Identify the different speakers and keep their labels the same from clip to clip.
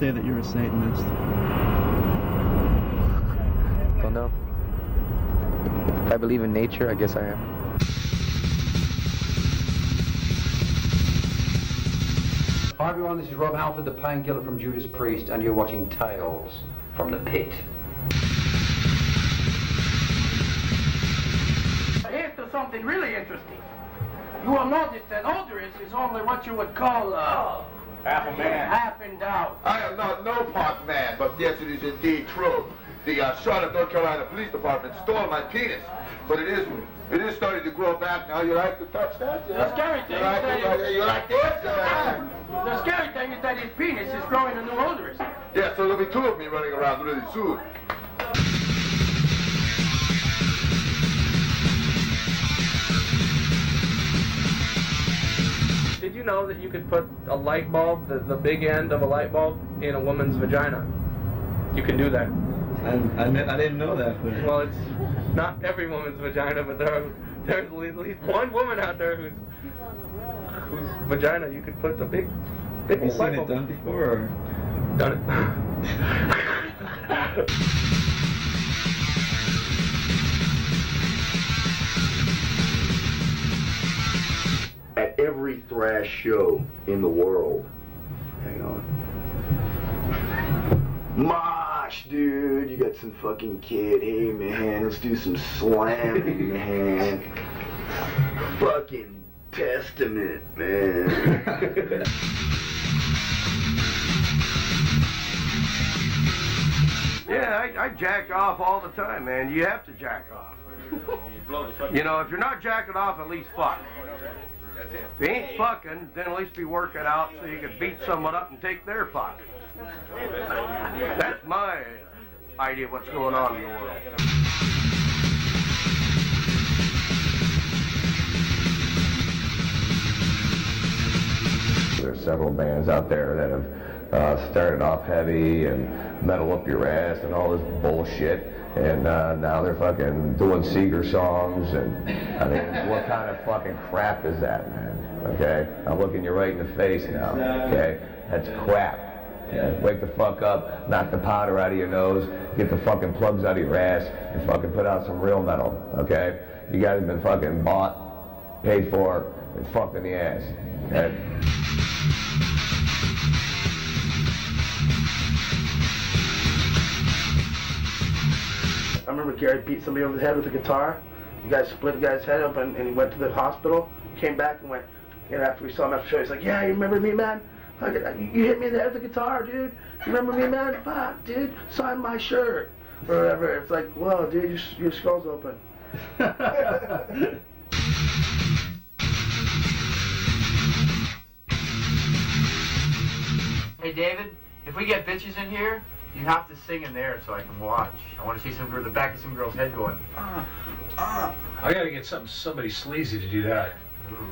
Speaker 1: say that you're a Satanist?
Speaker 2: Don't know. If I believe in nature, I guess I am.
Speaker 3: Hi everyone, this is Rob Halford, the painkiller from Judas Priest, and you're watching Tales from the Pit.
Speaker 4: Here's to something really interesting. You will notice that odorous is only what you would call
Speaker 5: half a man.
Speaker 4: Half endowed.
Speaker 5: I am not no part man, but yes, it is indeed true. The Charlotte, North Carolina Police Department stole my penis, but it is starting to grow back now. You like to touch that? Yeah?
Speaker 4: The scary thing
Speaker 5: You like this?
Speaker 4: The scary thing is that his penis is growing a new odorous.
Speaker 5: Yeah, so there'll be two of me running around really soon.
Speaker 6: Did you know that you could put a light bulb, the big end of a light bulb, in a woman's vagina? You can do that.
Speaker 1: I didn't know that. But...
Speaker 6: Well, it's not every woman's vagina, but there's at least one woman out there whose vagina you could put a big
Speaker 1: Have you
Speaker 6: light
Speaker 1: seen it
Speaker 6: bulb.
Speaker 1: done before? Or?
Speaker 6: Done it.
Speaker 7: At every thrash show in the world. Hang on. Mosh, dude, you got some fucking kid. Hey, man, let's do some slamming, man. Fucking Testament, man.
Speaker 8: Yeah, I jack off all the time, man. You have to jack off. You know, if you're not jacking off, at least fuck. If you ain't fucking, then at least be working out so you can beat someone up and take their fuck. That's my idea of what's going on in the world.
Speaker 9: There's several bands out there that have started off heavy and metal up your ass and all this bullshit. And now they're fucking doing Seeger songs, and I mean, what kind of fucking crap is that, man? Okay? I'm looking you right in the face now, okay? That's crap. Yeah. Wake the fuck up, knock the powder out of your nose, get the fucking plugs out of your ass, and fucking put out some real metal, okay? You guys have been fucking bought, paid for, and fucked in the ass, okay?
Speaker 10: I remember Gary beat somebody over the head with a guitar. You guys split the guy's head open, and he went to the hospital. Came back and went, you know, after we saw him after the show, he's like, "Yeah, you remember me, man? You hit me in the head with the guitar, dude. You remember me, man? Fuck, dude. Sign my shirt." Or whatever. It's like, whoa, dude, your skull's open.
Speaker 11: Hey, David, if we get bitches in here, you have to sing in there so I can watch. I want to see the back of some girl's head going.
Speaker 12: I gotta get somebody sleazy to do that.
Speaker 11: Ooh.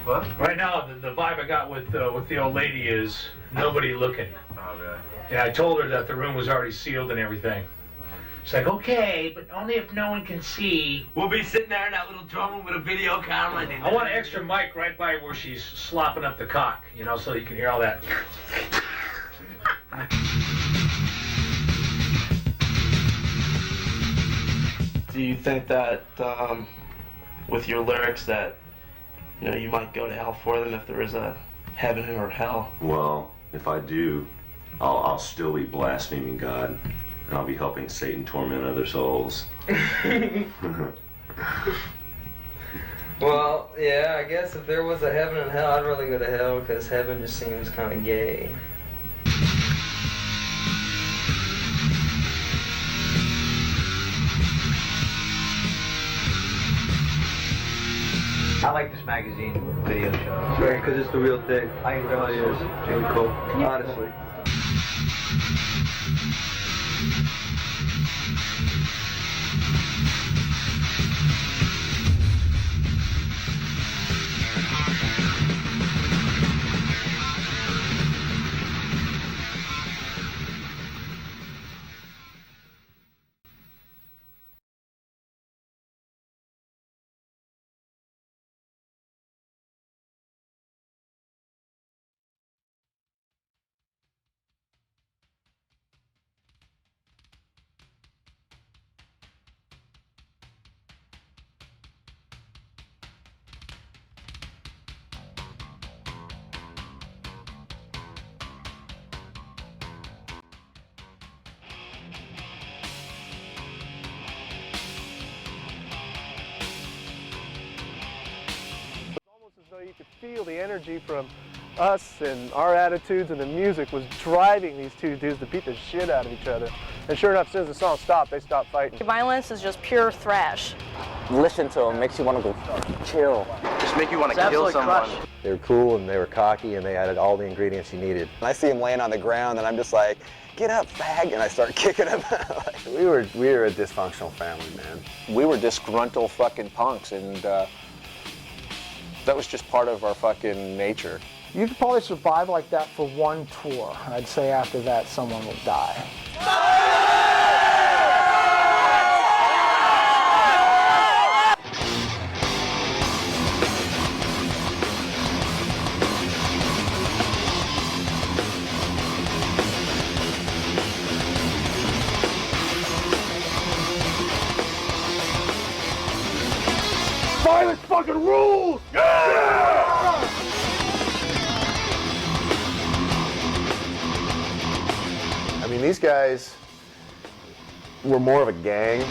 Speaker 11: What?
Speaker 12: Right now, the vibe I got with the old lady is nobody looking.
Speaker 11: Oh, really?
Speaker 12: And I told her that the room was already sealed and everything. She's like, okay, but only if no one can see.
Speaker 11: We'll be sitting there in that little drum room with a video camera.
Speaker 12: I want an extra mic right by where she's slopping up the cock, you know, so you can hear all that.
Speaker 10: Do you think that with your lyrics that, you know, you might go to hell for them if there is a heaven or hell?
Speaker 13: Well, if I do, I'll still be blaspheming God, and I'll be helping Satan torment other souls.
Speaker 2: Well, yeah, I guess if there was a heaven and hell, I'd rather go to hell because heaven just seems kind of gay.
Speaker 11: I like this magazine video show.
Speaker 1: Sure, because it's the real thing.
Speaker 11: I think it
Speaker 1: really is. It's really cool, honestly.
Speaker 14: feel the energy from us and our attitudes, and the music was driving these two dudes to beat the shit out of each other. And sure enough, as soon as the song stopped, they stopped fighting.
Speaker 15: Vio-Lence is just pure thrash.
Speaker 16: Listen to them, makes you want to go chill.
Speaker 11: Just make you want to kill someone.
Speaker 17: They were cool and they were cocky and they had all the ingredients you needed. I see him laying on the ground and I'm just like, get up, fag, and I start kicking him. we were a dysfunctional family, man.
Speaker 16: We were disgruntled fucking punks, and that was just part of our fucking nature.
Speaker 18: You could probably survive like that for one tour. I'd say after that, someone will die.
Speaker 4: Violence fucking rules! Yeah!
Speaker 17: I mean, these guys were more of a gang.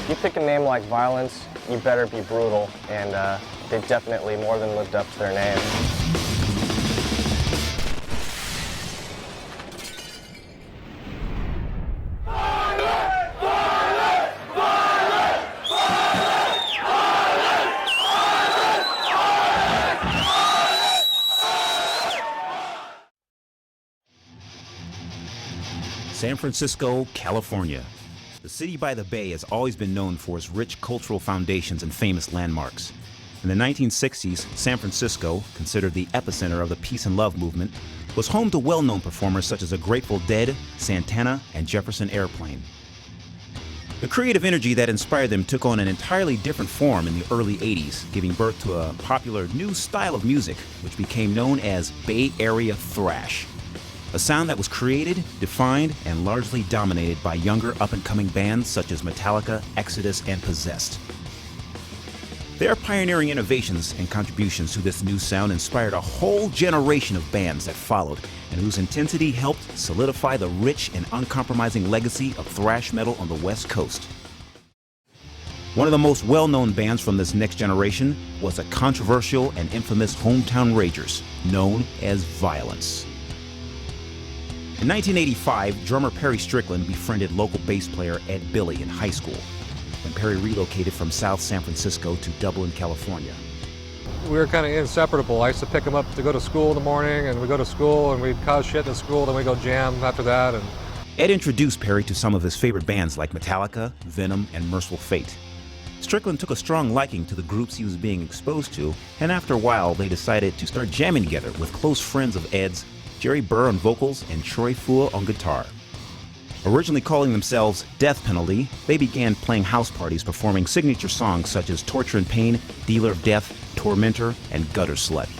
Speaker 19: You pick a name like Vio-Lence, you better be brutal, and they definitely more than lived up to their name.
Speaker 20: San Francisco, California. The city by the bay has always been known for its rich cultural foundations and famous landmarks. In the 1960s, San Francisco, considered the epicenter of the peace and love movement, was home to well-known performers such as the Grateful Dead, Santana, and Jefferson Airplane. The creative energy that inspired them took on an entirely different form in the early 80s, giving birth to a popular new style of music, which became known as Bay Area thrash. A sound that was created, defined, and largely dominated by younger up-and-coming bands such as Metallica, Exodus, and Possessed. Their pioneering innovations and contributions to this new sound inspired a whole generation of bands that followed, and whose intensity helped solidify the rich and uncompromising legacy of thrash metal on the West Coast. One of the most well-known bands from this next generation was the controversial and infamous hometown ragers, known as Vio-Lence. In 1985, drummer Perry Strickland befriended local bass player Ed Billy in high school, when Perry relocated from South San Francisco to Dublin, California.
Speaker 21: We were kind of inseparable. I used to pick him up to go to school in the morning, and we'd go to school, and we'd cause shit in school, then we'd go jam after that. And
Speaker 20: Ed introduced Perry to some of his favorite bands like Metallica, Venom, and Merciful Fate. Strickland took a strong liking to the groups he was being exposed to, and after a while they decided to start jamming together with close friends of Ed's, Jerry Burr on vocals and Troy Fua on guitar. Originally calling themselves Death Penalty, they began playing house parties performing signature songs such as Torture and Pain, Dealer of Death, Tormentor, and Gutter Slut.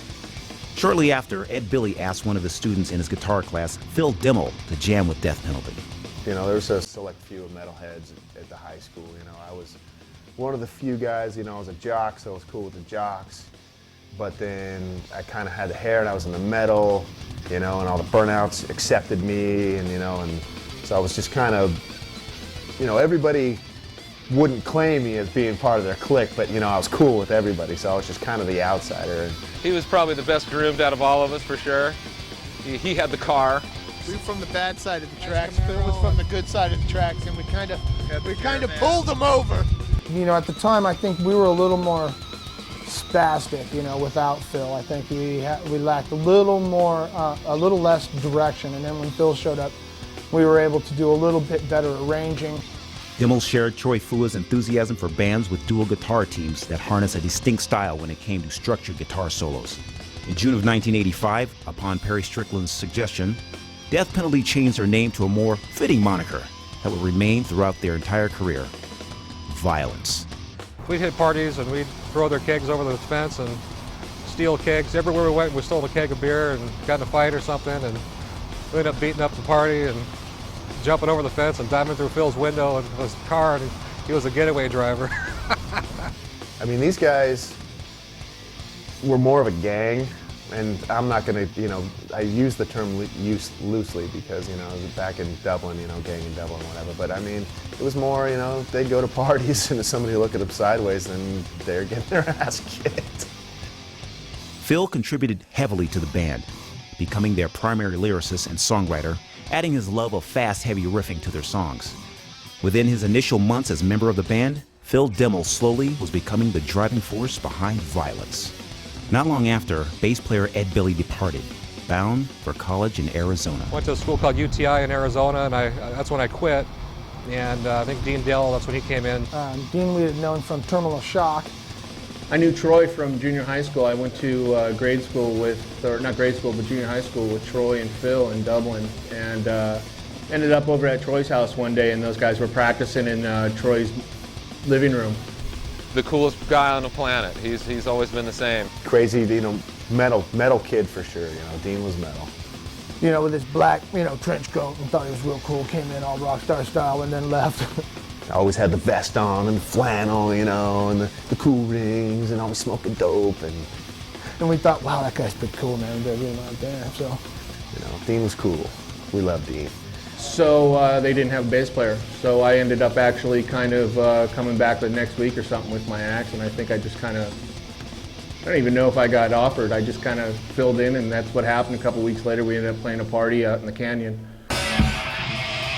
Speaker 20: Shortly after, Ed Billy asked one of his students in his guitar class, Phil Dimmel, to jam with Death Penalty.
Speaker 17: You know, there was a select few of metalheads at the high school. You know, I was one of the few guys, you know, I was a jock, so I was cool with the jocks. But then I kind of had the hair and I was in the metal, you know, and all the burnouts accepted me, and, you know, and so I was just kind of, you know, everybody wouldn't claim me as being part of their clique, but, you know, I was cool with everybody, so I was just kind of the outsider.
Speaker 6: He was probably the best groomed out of all of us, for sure. He had the car.
Speaker 22: We were from the bad side of the tracks. Phil was from the good side of the tracks, and we kind of pulled him over.
Speaker 18: You know, at the time, I think we were a little more spastic, you know, without Phil. I think we lacked a little less direction, and then when Phil showed up, we were able to do a little bit better arranging.
Speaker 20: Dimmel shared Troy Fua's enthusiasm for bands with dual guitar teams that harness a distinct style when it came to structured guitar solos. In June of 1985, upon Perry Strickland's suggestion, Death Penalty changed their name to a more fitting moniker that would remain throughout their entire career: Vio-Lence.
Speaker 21: we'd hit parties and we'd throw their kegs over the fence and steal kegs. Everywhere we went, we stole a keg of beer and got in a fight or something, and we ended up beating up the party and jumping over the fence and diving through Phil's window in his car, and he was a getaway driver.
Speaker 17: I mean, these guys were more of a gang. And I'm not gonna, you know, I use the term loosely because, you know, back in Dublin, you know, gang in Dublin, whatever. But I mean, it was more, you know, they'd go to parties and if somebody look at them sideways, then they're getting their ass kicked.
Speaker 20: Phil contributed heavily to the band, becoming their primary lyricist and songwriter, adding his love of fast, heavy riffing to their songs. Within his initial months as member of the band, Phil Demmel slowly was becoming the driving force behind Vio-Lence. Not long after, bass player Ed Billy departed, bound for college in Arizona.
Speaker 21: Went to a school called UTI in Arizona, and that's when I quit. And I think Dean Dell, that's when he came in.
Speaker 18: Dean we had known from Terminal Shock.
Speaker 6: I knew Troy from junior high school. I went to grade school with, or not grade school, but junior high school with Troy and Phil in Dublin. And ended up over at Troy's house one day, and those guys were practicing in Troy's living room.
Speaker 3: The coolest guy on the planet. He's always been the same.
Speaker 17: Crazy, you know, metal kid for sure. You know, Dean was metal.
Speaker 18: You know, with his black, you know, trench coat, and thought he was real cool. Came in all rock star style, and then left.
Speaker 17: Always had the vest on and the flannel, you know, and the cool rings, and always smoking dope.
Speaker 18: And we thought, wow, that guy's pretty cool, man. They're really not there. So,
Speaker 17: you know, Dean was cool. We loved Dean.
Speaker 6: So they didn't have a bass player. So I ended up actually kind of coming back the next week or something with my axe, and I think I just kind of, I don't even know if I got offered. I just kind of filled in, and that's what happened. A couple weeks later, we ended up playing a party out in the canyon.